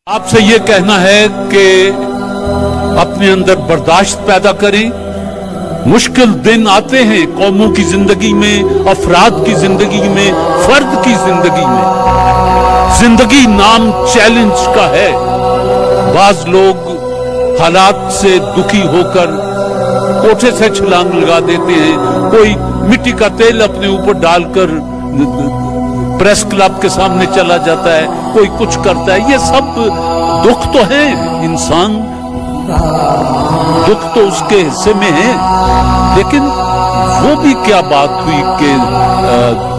آپ سے یہ کہنا ہے کہ اپنے اندر برداشت پیدا کریں. مشکل دن آتے ہیں قوموں کی زندگی میں، افراد کی زندگی میں، فرد کی زندگی میں. زندگی نام چیلنج کا ہے. بعض لوگ حالات سے دکھی ہو کر کوٹھے سے چھلانگ لگا دیتے ہیں، کوئی مٹی کا تیل اپنے اوپر ڈال کر پریس کلب کے سامنے چلا جاتا ہے، کوئی کچھ کرتا ہے. یہ سب دکھ تو ہیں، انسان دکھ تو اس کے حصے میں ہے، لیکن وہ بھی کیا بات ہوئی کہ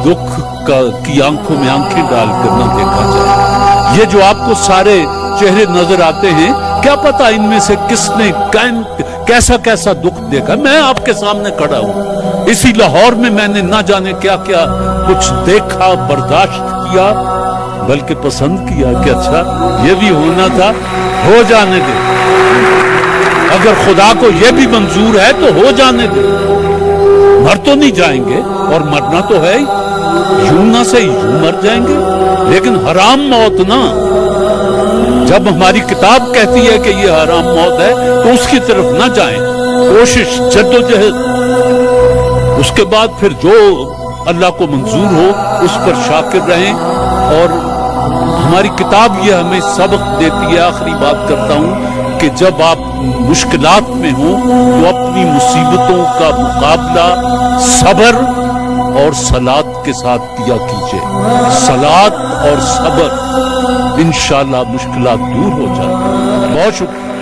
دکھ کی آنکھوں میں آنکھیں ڈال کر نہ دیکھا جائے. یہ جو آپ کو سارے چہرے نظر آتے ہیں، کیا پتا ان میں سے کس نے کیسا کیسا دکھ دیکھا. میں آپ کے سامنے کھڑا ہوں، اسی لاہور میں میں نے نہ جانے کیا کیا کچھ دیکھا، برداشت کیا، بلکہ پسند کیا کہ اچھا یہ بھی ہونا تھا، ہو جانے دے. اگر خدا کو یہ بھی منظور ہے تو ہو جانے دے. مر تو نہیں جائیں گے، اور مرنا تو ہے ہی، یوں نہ سے یوں مر جائیں گے، لیکن حرام موت نہ. جب ہماری کتاب کہتی ہے کہ یہ حرام موت ہے تو اس کی طرف نہ جائیں. کوشش، جدوجہد، اس کے بعد پھر جو اللہ کو منظور ہو اس پر شاکر رہیں. اور ہماری کتاب یہ ہمیں سبق دیتی ہے. آخری بات کرتا ہوں کہ جب آپ مشکلات میں ہوں تو اپنی مصیبتوں کا مقابلہ صبر اور صلات کے ساتھ کیا کیجئے. صلات اور صبر، انشاءاللہ مشکلات دور ہو جائیں. بہت شکریہ.